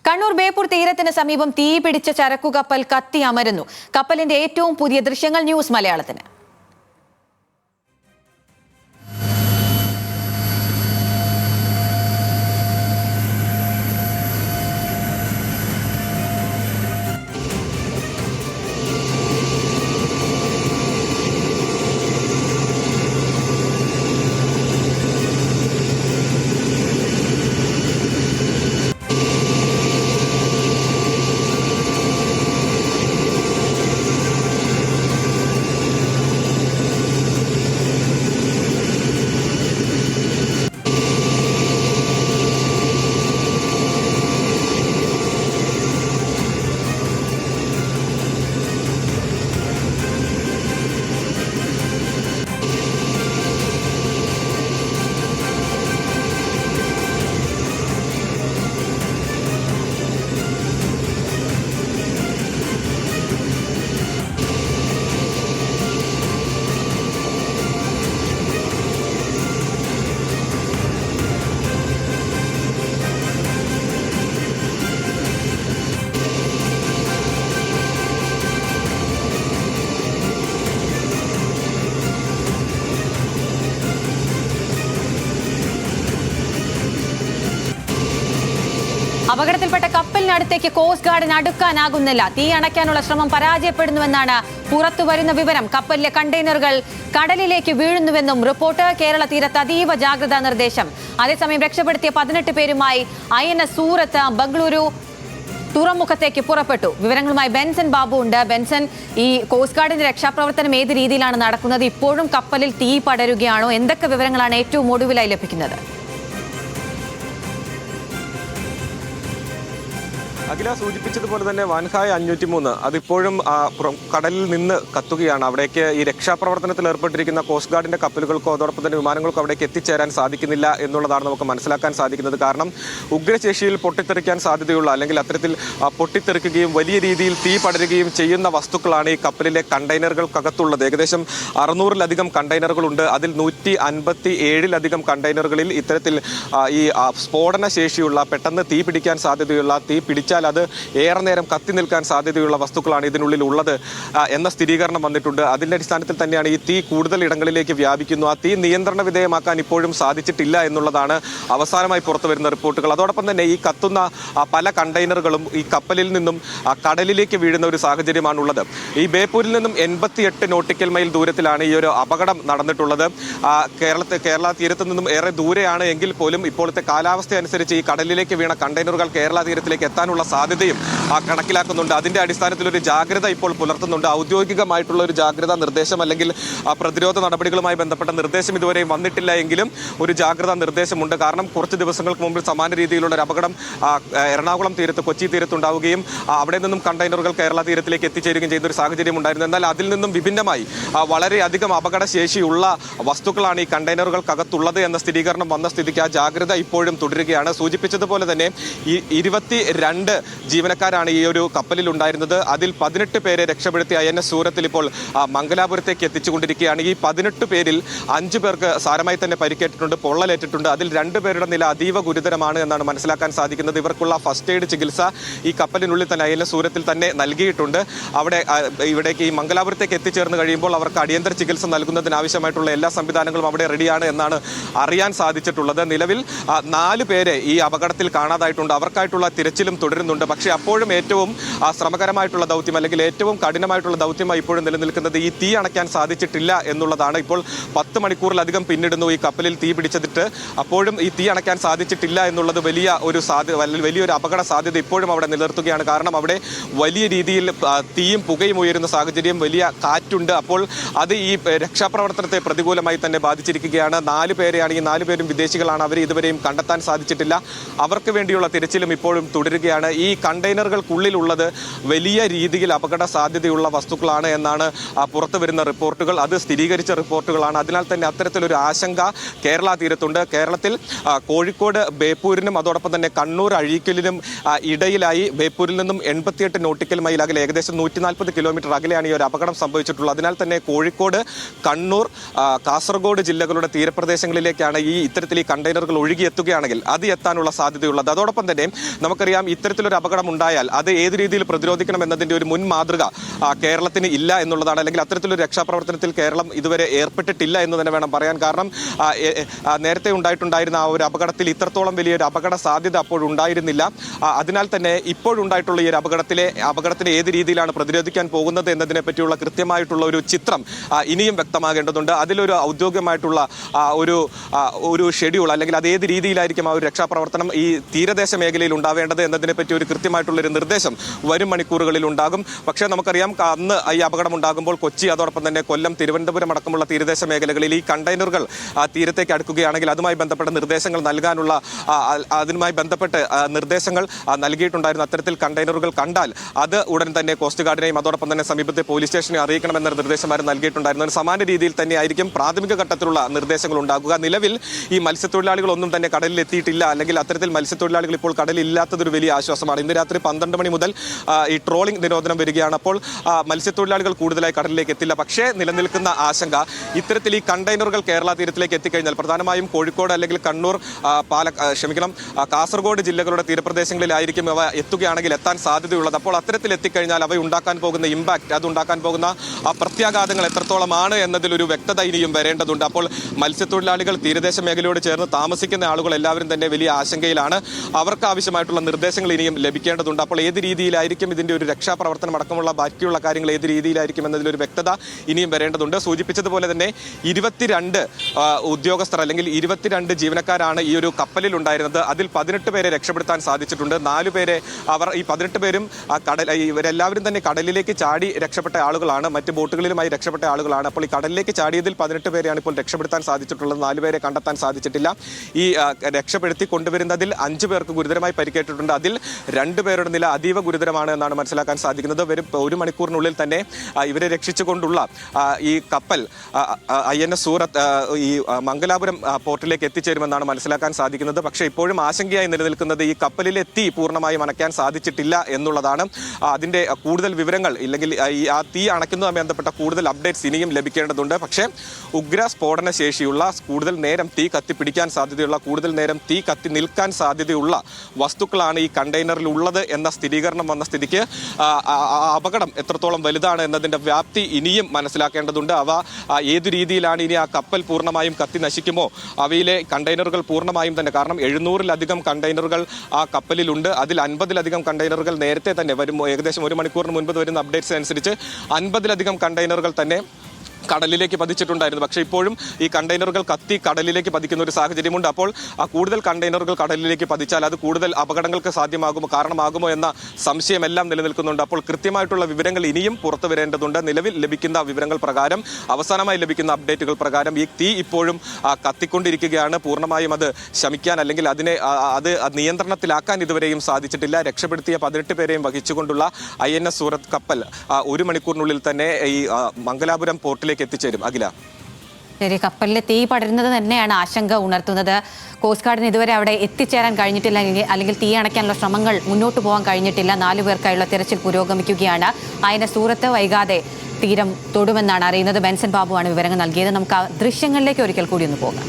കണ്ണൂർ ബേപ്പൂർ തീരത്തിന് സമീപം തീ പിടിച്ച ചരക്കുകപ്പൽ കത്തി അമരുന്നു. കപ്പലിന്റെ ഏറ്റവും പുതിയ ദൃശ്യങ്ങൾ ന്യൂസ് മലയാളത്തിന്. അപകടത്തിൽപ്പെട്ട കപ്പലിനടുത്തേക്ക് കോസ്റ്റ് ഗാർഡിന് അടുക്കാനാകുന്നില്ല. തീ അണയ്ക്കാനുള്ള ശ്രമം പരാജയപ്പെടുന്നുവെന്നാണ് പുറത്തുവരുന്ന വിവരം. കപ്പലിലെ കണ്ടെയ്നറുകൾ കടലിലേക്ക് വീഴുന്നുവെന്നും റിപ്പോർട്ട്. കേരള തീരത്ത് അതീവ ജാഗ്രതാ നിർദ്ദേശം. അതേസമയം രക്ഷപ്പെടുത്തിയ 18 പേരുമായി INS സൂറത്ത് ബംഗളൂരു തുറമുഖത്തേക്ക് പുറപ്പെട്ടു. വിവരങ്ങളുമായി ബെൻസൺ ബാബു ഉണ്ട്. ബെൻസൺ, ഈ കോസ്റ്റ് ഗാർഡിന്റെ രക്ഷാപ്രവർത്തനം ഏത് രീതിയിലാണ് നടക്കുന്നത്? ഇപ്പോഴും കപ്പലിൽ തീ പടരുകയാണോ? എന്തൊക്കെ വിവരങ്ങളാണ് ഏറ്റവും ഒടുവിലായി ലഭിക്കുന്നത്? അഖില സൂചിപ്പിച്ചതുപോലെ തന്നെ വാൻഹായ് 503 അതിപ്പോഴും കടലിൽ നിന്ന് കത്തുകയാണ്. അവിടേക്ക് ഈ രക്ഷാപ്രവർത്തനത്തിൽ ഏർപ്പെട്ടിരിക്കുന്ന കോസ്റ്റ് ഗാർഡിന്റെ കപ്പലുകൾക്കോ അതോടൊപ്പം തന്നെ വിമാനങ്ങൾക്കോ അവിടേക്ക് എത്തിച്ചേരാൻ സാധിക്കുന്നില്ല എന്നുള്ളതാണ് നമുക്ക് മനസ്സിലാക്കാൻ സാധിക്കുന്നത്. കാരണം ഉഗ്രശേഷിയിൽ പൊട്ടിത്തെറിക്കാൻ സാധ്യതയുള്ള അല്ലെങ്കിൽ അത്തരത്തിൽ പൊട്ടിത്തെറിക്കുകയും വലിയ രീതിയിൽ തീ പടരുകയും ചെയ്യുന്ന വസ്തുക്കളാണ് ഈ കപ്പലിലെ കണ്ടെയ്നറുകൾക്കകത്തുള്ളത്. ഏകദേശം 600-ലധികം കണ്ടെയ്നറുകളുണ്ട്. അതിൽ 157-ലധികം കണ്ടെയ്നറുകളിൽ ഇത്തരത്തിൽ ഈ സ്ഫോടന ശേഷിയുള്ള, പെട്ടെന്ന് തീ പിടിക്കാൻ സാധ്യതയുള്ള, തീ പിടിച്ചാൽ അത് ഏറെ നേരം കത്തി നിൽക്കാൻ സാധ്യതയുള്ള വസ്തുക്കളാണ് ഇതിനുള്ളിൽ ഉള്ളത് എന്ന സ്ഥിരീകരണം വന്നിട്ടുണ്ട്. അതിന്റെ അടിസ്ഥാനത്തിൽ തന്നെയാണ് ഈ തീ കൂടുതൽ ഇടങ്ങളിലേക്ക് വ്യാപിക്കുന്നു. ആ തീ നിയന്ത്രണ വിധേയമാക്കാൻ ഇപ്പോഴും സാധിച്ചിട്ടില്ല എന്നുള്ളതാണ് അവസാനമായി പുറത്തുവരുന്ന റിപ്പോർട്ടുകൾ. അതോടൊപ്പം തന്നെ ഈ കത്തുന്ന പല കണ്ടെയ്നറുകളും ഈ കപ്പലിൽ നിന്നും കടലിലേക്ക് വീഴുന്ന ഒരു സാഹചര്യമാണുള്ളത്. ഈ ബേപ്പൂരിൽ നിന്നും 88 നോട്ടിക്കൽ മൈൽ ദൂരത്തിലാണ് ഈ ഒരു അപകടം നടന്നിട്ടുള്ളത്. കേരള തീരത്ത് നിന്നും ഏറെ ദൂരെയാണ് എങ്കിൽ പോലും ഇപ്പോഴത്തെ കാലാവസ്ഥ അനുസരിച്ച് ഈ കടലിലേക്ക് വീണ കണ്ടെയ്നറുകൾ കേരള തീരത്തിലേക്ക് എത്താനുള്ള സാധ്യതയും കണക്കിലാക്കുന്നുണ്ട്. അതിന്റെ അടിസ്ഥാനത്തിൽ ഒരു ജാഗ്രത ഇപ്പോൾ പുലർത്തുന്നുണ്ട്. ഔദ്യോഗികമായിട്ടുള്ള ഒരു ജാഗ്രതാ നിർദ്ദേശം അല്ലെങ്കിൽ പ്രതിരോധ നടപടികളുമായി ബന്ധപ്പെട്ട നിർദ്ദേശം ഇതുവരെയും വന്നിട്ടില്ല എങ്കിലും ഒരു ജാഗ്രതാ നിർദ്ദേശമുണ്ട്. കാരണം കുറച്ച് ദിവസങ്ങൾക്ക് മുമ്പ് സമാന രീതിയിലുള്ള ഒരു അപകടം എറണാകുളം തീരത്ത്, കൊച്ചി തീരത്തുണ്ടാവുകയും അവിടെ നിന്നും കണ്ടെയ്നറുകൾ കേരള തീരത്തിലേക്ക് എത്തിച്ചേരുകയും ചെയ്ത ഒരു സാഹചര്യം ഉണ്ടായിരുന്നു. എന്നാൽ അതിൽ നിന്നും വിഭിന്നമായി വളരെയധികം അപകടശേഷിയുള്ള വസ്തുക്കളാണ് ഈ കണ്ടെയ്നറുകൾക്കകത്തുള്ളത് എന്ന സ്ഥിരീകരണം വന്ന സ്ഥിതിക്ക് ആ ജാഗ്രത ഇപ്പോഴും തുടരുകയാണ്. സൂചിപ്പിച്ചതുപോലെ തന്നെ ഈ 22 ജീവനക്കാരാണ് ഈ ഒരു കപ്പലിൽ ഉണ്ടായിരുന്നത്. അതിൽ 18 പേരെ രക്ഷപ്പെടുത്തി INS സൂറത്തിൽ ഇപ്പോൾ മംഗലാപുരത്തേക്ക് എത്തിച്ചുകൊണ്ടിരിക്കുകയാണ്. ഈ 18 പേരിൽ 5 പേർക്ക് സാരമായി തന്നെ പരിക്കേറ്റിട്ടുണ്ട്, പൊള്ളലേറ്റിട്ടുണ്ട്. അതിൽ 2 പേരുടെ നില അതീവ ഗുരുതരമാണ് എന്നാണ് മനസ്സിലാക്കാൻ സാധിക്കുന്നത്. ഇവർക്കുള്ള ഫസ്റ്റ് എയ്ഡ് ചികിത്സ ഈ കപ്പലിനുള്ളിൽ തന്നെ INS സൂറത്തിൽ തന്നെ നൽകിയിട്ടുണ്ട്. ഇവിടേക്ക് ഈ മംഗലാപുരത്തേക്ക് എത്തിച്ചേർന്ന് കഴിയുമ്പോൾ അവർക്ക് അടിയന്തര ചികിത്സ നൽകുന്നതിനാവശ്യമായിട്ടുള്ള എല്ലാ സംവിധാനങ്ങളും അവിടെ റെഡിയാണ് എന്നാണ് അറിയാൻ സാധിച്ചിട്ടുള്ളത്. നിലവിൽ 4 പേരെ ഈ അപകടത്തിൽ കാണാതായിട്ടുണ്ട്. അവർക്കായിട്ടുള്ള തിരച്ചിലും തുടരുന്നുണ്ട്. പക്ഷേ അപ്പോഴും ഏറ്റവും ശ്രമകരമായിട്ടുള്ള ദൗത്യം അല്ലെങ്കിൽ ഏറ്റവും കഠിനമായിട്ടുള്ള ദൗത്യമായി ഇപ്പോഴും നിലനിൽക്കുന്നത് ഈ തീ അണയ്ക്കാൻ സാധിച്ചിട്ടില്ല എന്നുള്ളതാണ്. ഇപ്പോൾ 10 മണിക്കൂറിലധികം പിന്നിടുന്നു ഈ കപ്പലിൽ തീ പിടിച്ചിട്ട്. അപ്പോഴും ഈ തീ അണയ്ക്കാൻ സാധിച്ചിട്ടില്ല എന്നുള്ളത് വലിയൊരു അപകട സാധ്യത ഇപ്പോഴും അവിടെ നിലനിർത്തുകയാണ്. കാരണം അവിടെ വലിയ രീതിയിൽ തീയും പുകയും ഉയരുന്ന സാഹചര്യം, വലിയ കാറ്റുണ്ട്. അപ്പോൾ അത് ഈ രക്ഷാപ്രവർത്തനത്തെ പ്രതികൂലമായി തന്നെ ബാധിച്ചിരിക്കുകയാണ്. 4 പേരെയാണ്, ഈ 4 പേരും വിദേശികളാണ്. അവരെ ഇതുവരെയും കണ്ടെത്താൻ സാധിച്ചിട്ടില്ല. അവർക്ക് വേണ്ടിയുള്ള തിരച്ചിലും ഇപ്പോഴും തുടരുകയാണ്. ഈ കണ്ടെയ്നറുകൾക്കുള്ളിലുള്ളത് വലിയ രീതിയിൽ അപകട സാധ്യതയുള്ള വസ്തുക്കളാണ് എന്നാണ് പുറത്തു വരുന്ന റിപ്പോർട്ടുകൾ. അത് സ്ഥിരീകരിച്ച റിപ്പോർട്ടുകളാണ്. അതിനാൽ തന്നെ അത്തരത്തിലൊരു ആശങ്ക കേരള തീരത്തുണ്ട്. കേരളത്തിൽ കോഴിക്കോട് ബേപ്പൂരിനും അതോടൊപ്പം തന്നെ കണ്ണൂർ അഴീക്കലിനും ഇടയിലായി ബേപ്പൂരിൽ നിന്നും 88 നോട്ടിക്കൽ മൈൽ അകലെ, ഏകദേശം 140 കിലോമീറ്റർ അകലെയാണ് ഈ ഒരു അപകടം സംഭവിച്ചിട്ടുള്ളത്. അതിനാൽ തന്നെ കോഴിക്കോട്, കണ്ണൂർ, കാസർഗോഡ് ജില്ലകളുടെ തീരപ്രദേശങ്ങളിലേക്കാണ് ഇത്തരത്തിൽ ഈ കണ്ടെയ്നറുകൾ ഒഴുകിയെത്തുകയാണെങ്കിൽ അത് എത്താനുള്ള സാധ്യതയുള്ളത്. അതോടൊപ്പം തന്നെ നമുക്കറിയാം ഇത്തരത്തിൽ ഇത്തരത്തിലൊരു അപകടം ഉണ്ടായാൽ അത് ഏത് രീതിയിൽ പ്രതിരോധിക്കണം എന്നതിന്റെ ഒരു മുൻ മാതൃക കേരളത്തിന് ഇല്ല എന്നുള്ളതാണ്. അല്ലെങ്കിൽ അത്തരത്തിലൊരു രക്ഷാപ്രവർത്തനത്തിൽ കേരളം ഇതുവരെ ഏർപ്പെട്ടിട്ടില്ല എന്ന് തന്നെ വേണം പറയാൻ. കാരണം നേരത്തെ ഉണ്ടായിട്ടുണ്ടായിരുന്ന ആ ഒരു അപകടത്തിൽ ഇത്രത്തോളം വലിയൊരു അപകട സാധ്യത അപ്പോഴുണ്ടായിരുന്നില്ല. അതിനാൽ തന്നെ ഇപ്പോഴുണ്ടായിട്ടുള്ള ഈ ഒരു അപകടത്തിന് ഏത് രീതിയിലാണ് പ്രതിരോധിക്കാൻ പോകുന്നത് എന്നതിനെ പറ്റിയുള്ള കൃത്യമായിട്ടുള്ള ഒരു ചിത്രം ഇനിയും വ്യക്തമാകേണ്ടതുണ്ട്. അതിലൊരു ഔദ്യോഗികമായിട്ടുള്ള ഒരു ഷെഡ്യൂൾ അല്ലെങ്കിൽ അത് ഏത് രീതിയിലായിരിക്കും ആ ഒരു രക്ഷാപ്രവർത്തനം ഈ തീരദേശ മേഖലയിൽ ഉണ്ടാവേണ്ടത് എന്നതിനെ പറ്റി ഒരു കൃത്യമായിട്ടുള്ളൊരു നിർദ്ദേശം വരും മണിക്കൂറുകളിൽ ഉണ്ടാകും. പക്ഷേ നമുക്കറിയാം, അന്ന് ഈ അപകടം ഉണ്ടാകുമ്പോൾ കൊച്ചി, അതോടൊപ്പം തന്നെ കൊല്ലം, തിരുവനന്തപുരം അടക്കമുള്ള തീരദേശ മേഖലകളിൽ ഈ കണ്ടെയ്നറുകൾ തീരത്തേക്ക് അടുക്കുകയാണെങ്കിൽ അതുമായി ബന്ധപ്പെട്ട നിർദ്ദേശങ്ങൾ നൽകാനുള്ള അതുമായി ബന്ധപ്പെട്ട് നിർദ്ദേശങ്ങൾ നൽകിയിട്ടുണ്ടായിരുന്നു. അത്തരത്തിൽ കണ്ടെയ്നറുകൾ കണ്ടാൽ അത് ഉടൻ തന്നെ കോസ്റ്റ് ഗാർഡിനെയും അതോടൊപ്പം തന്നെ സമീപത്തെ പോലീസ് സ്റ്റേഷനെ അറിയിക്കണമെന്ന നിർദ്ദേശമാരും നൽകിയിട്ടുണ്ടായിരുന്നു. സമാന രീതിയിൽ തന്നെയായിരിക്കും പ്രാഥമിക ഘട്ടത്തിലുള്ള നിർദ്ദേശങ്ങൾ ഉണ്ടാകുക. നിലവിൽ ഈ മത്സ്യത്തൊഴിലാളികളൊന്നും തന്നെ കടലിൽ എത്തിയിട്ടില്ല, അല്ലെങ്കിൽ അത്തരത്തിൽ മത്സ്യത്തൊഴിലാളികൾ ഇപ്പോൾ കടലില്ലാത്തതൊരു വലിയ ആശ്വാസമാണ്. ഇന്ന് രാത്രി 12 മണി മുതൽ ഈ ട്രോളിംഗ് നിരോധനം വരികയാണ്. അപ്പോൾ മത്സ്യത്തൊഴിലാളികൾ കൂടുതലായി കടലിലേക്ക് എത്തില്ല. പക്ഷേ നിലനിൽക്കുന്ന ആശങ്ക, ഇത്തരത്തിൽ ഈ കണ്ടെയ്നറുകൾ കേരള തീരത്തിലേക്ക് എത്തിക്കഴിഞ്ഞാൽ പ്രധാനമായും കോഴിക്കോട് അല്ലെങ്കിൽ കണ്ണൂർ, കാസർഗോഡ് ജില്ലകളുടെ തീരപ്രദേശങ്ങളിലായിരിക്കും അവ എത്തുകയാണെങ്കിൽ എത്താൻ സാധ്യതയുള്ളത്. അപ്പോൾ അത്തരത്തിൽ എത്തിക്കഴിഞ്ഞാൽ അവ ഉണ്ടാക്കാൻ പോകുന്ന ഇമ്പാക്ട്, അത് ഉണ്ടാക്കാൻ പോകുന്ന പ്രത്യാഘാതങ്ങൾ എത്രത്തോളമാണ് എന്നതിലൊരു വ്യക്തത ഇനിയും വരേണ്ടതുണ്ട്. അപ്പോൾ മത്സ്യത്തൊഴിലാളികൾ, തീരദേശ മേഖലയോട് ചേർന്ന് താമസിക്കുന്ന ആളുകൾ എല്ലാവരും തന്നെ വലിയ ആശങ്കയിലാണ്. അവർക്ക് ആവശ്യമായിട്ടുള്ള നിർദ്ദേശങ്ങൾ ഇനിയും ലഭിക്കേണ്ടതുണ്ട്. അപ്പോൾ ഏത് രീതിയിലായിരിക്കും ഇതിന്റെ ഒരു രക്ഷാപ്രവർത്തനം അടക്കമുള്ള ബാക്കിയുള്ള കാര്യങ്ങൾ ഏത് രീതിയിലായിരിക്കും എന്നതിലൊരു വ്യക്തത ഇനിയും വരേണ്ടതുണ്ട്. സൂചിപ്പിച്ചതുപോലെ തന്നെ 22 ഉദ്യോഗസ്ഥർ അല്ലെങ്കിൽ 22 ജീവനക്കാരാണ് ഈ ഒരു കപ്പലിൽ ഉണ്ടായിരുന്നത്. അതിൽ 18 പേരെ രക്ഷപ്പെടുത്താൻ സാധിച്ചിട്ടുണ്ട്. 4 പേരെ ഈ 18 പേരും ഇവരെല്ലാവരും തന്നെ കടലിലേക്ക് ചാടി രക്ഷപ്പെട്ട ആളുകളാണ്, മറ്റ് ബോട്ടുകളിലുമായി രക്ഷപ്പെട്ട ആളുകളാണ്. അപ്പോൾ ഈ കടലിലേക്ക് ചാടിയതിൽ 18 പേരെയാണ് ഇപ്പോൾ രക്ഷപ്പെടുത്താൻ സാധിച്ചിട്ടുള്ളത്. 4 പേരെ കണ്ടെത്താൻ സാധിച്ചിട്ടില്ല. ഈ രക്ഷപ്പെടുത്തി കൊണ്ടുവരുന്നതിൽ 5 പേർക്ക് ഗുരുതരമായി പരിക്കേറ്റിട്ടുണ്ട്. അതിൽ 2 പേരുടെ നില അതീവ ഗുരുതരമാണ് എന്നാണ് മനസ്സിലാക്കാൻ സാധിക്കുന്നത്. വരും 1 മണിക്കൂറിനുള്ളിൽ തന്നെ ഇവരെ രക്ഷിച്ചുകൊണ്ടുള്ള ഈ കപ്പൽ INS സൂറത്ത് ഈ മംഗലാപുരം പോർട്ടിലേക്ക് എത്തിച്ചേരുമെന്നാണ് മനസ്സിലാക്കാൻ സാധിക്കുന്നത്. പക്ഷേ ഇപ്പോഴും ആശങ്കയായി നിലനിൽക്കുന്നത് ഈ കപ്പലിലെ തീ പൂർണ്ണമായും അണയ്ക്കാൻ സാധിച്ചിട്ടില്ല എന്നുള്ളതാണ്. അതിന്റെ കൂടുതൽ വിവരങ്ങൾ ഇല്ലെങ്കിൽ ആ തീ അണയ്ക്കുന്നതുമായി ബന്ധപ്പെട്ട കൂടുതൽ അപ്ഡേറ്റ്സ് ഇനിയും ലഭിക്കേണ്ടതുണ്ട്. പക്ഷേ ഉഗ്ര സ്ഫോടന ശേഷിയുള്ള, കൂടുതൽ നേരം തീ കത്തിപ്പിടിക്കാൻ സാധ്യതയുള്ള, കൂടുതൽ നേരം തീ കത്തി നിൽക്കാൻ സാധ്യതയുള്ള വസ്തുക്കളാണ് ഈ കണ്ടെയ്നറിൽ ഉള്ളത് എന്ന സ്ഥിരീകരണം വന്ന സ്ഥിതിക്ക് അപകടം എത്രത്തോളം വലുതാണ് എന്നതിന്റെ വ്യാപ്തി ഇനിയും മനസ്സിലാക്കേണ്ടതുണ്ട്. അവ ഏതു രീതിയിലാണ് ഇനി ആ കപ്പൽ പൂർണ്ണമായും കത്തി നശിക്കുമോ, അവയിലെ കണ്ടെയ്നറുകൾ പൂർണ്ണമായും തന്നെ, കാരണം 700-ലധികം കണ്ടെയ്നറുകൾ ആ കപ്പലിലുണ്ട്. അതിൽ 50-ലധികം കണ്ടെയ്നറുകൾ നേരത്തെ തന്നെ ഏകദേശം 1 മണിക്കൂറിന് മുൻപ് വരുന്ന അപ്ഡേറ്റ്സ് അനുസരിച്ച് 50-ലധികം കണ്ടെയ്നറുകൾ തന്നെ കടലിലേക്ക് പതിച്ചിട്ടുണ്ടായിരുന്നു. പക്ഷേ ഇപ്പോഴും ഈ കണ്ടെയ്നറുകൾ കത്തി കടലിലേക്ക് പതിക്കുന്ന ഒരു സാഹചര്യമുണ്ട്. അപ്പോൾ ആ കൂടുതൽ കണ്ടെയ്നറുകൾ കടലിലേക്ക് പതിച്ചാൽ അത് കൂടുതൽ അപകടങ്ങൾക്ക് കാരണമാകുമോ എന്ന സംശയമെല്ലാം നിലനിൽക്കുന്നുണ്ട്. അപ്പോൾ കൃത്യമായിട്ടുള്ള വിവരങ്ങൾ ഇനിയും പുറത്തു വരേണ്ടതുണ്ട്. നിലവിൽ ലഭിക്കുന്ന വിവരങ്ങൾ പ്രകാരം, അവസാനമായി ലഭിക്കുന്ന അപ്ഡേറ്റുകൾ പ്രകാരം ഈ തീ ഇപ്പോഴും കത്തിക്കൊണ്ടിരിക്കുകയാണ്. പൂർണ്ണമായും അത് ശമിക്കാൻ അല്ലെങ്കിൽ അത് നിയന്ത്രണത്തിലാക്കാൻ ഇതുവരെയും സാധിച്ചിട്ടില്ല. രക്ഷപ്പെടുത്തിയ 18 പേരെയും വഹിച്ചുകൊണ്ടുള്ള INS സൂറത്ത് കപ്പൽ 1 മണിക്കൂറിനുള്ളിൽ തന്നെ ഈ മംഗലാപുരം പോർട്ടിലേക്ക് എത്തിച്ചേരും. അഖില, ശരി, കപ്പലിലെ തീ പടരുന്നത് തന്നെയാണ് ആശങ്ക ഉണർത്തുന്നത്. കോസ്റ്റ് ഗാർഡിന് ഇതുവരെ അവിടെ എത്തിച്ചേരാൻ കഴിഞ്ഞിട്ടില്ല, അല്ലെങ്കിൽ തീ അണയ്ക്കാനുള്ള ശ്രമങ്ങൾ മുന്നോട്ട് പോകാൻ കഴിഞ്ഞിട്ടില്ല. 4 പേർക്കായുള്ള തിരച്ചിൽ പുരോഗമിക്കുകയാണ്. INS സൂറത്ത് വൈകാതെ തീരം തൊടുമെന്നാണ് അറിയുന്നത്. ബെൻസൺ ബാബുവാണ് വിവരങ്ങൾ നൽകിയത്. നമുക്ക് ആ ദൃശ്യങ്ങളിലേക്ക് ഒരിക്കൽ കൂടി ഒന്ന് പോകാം.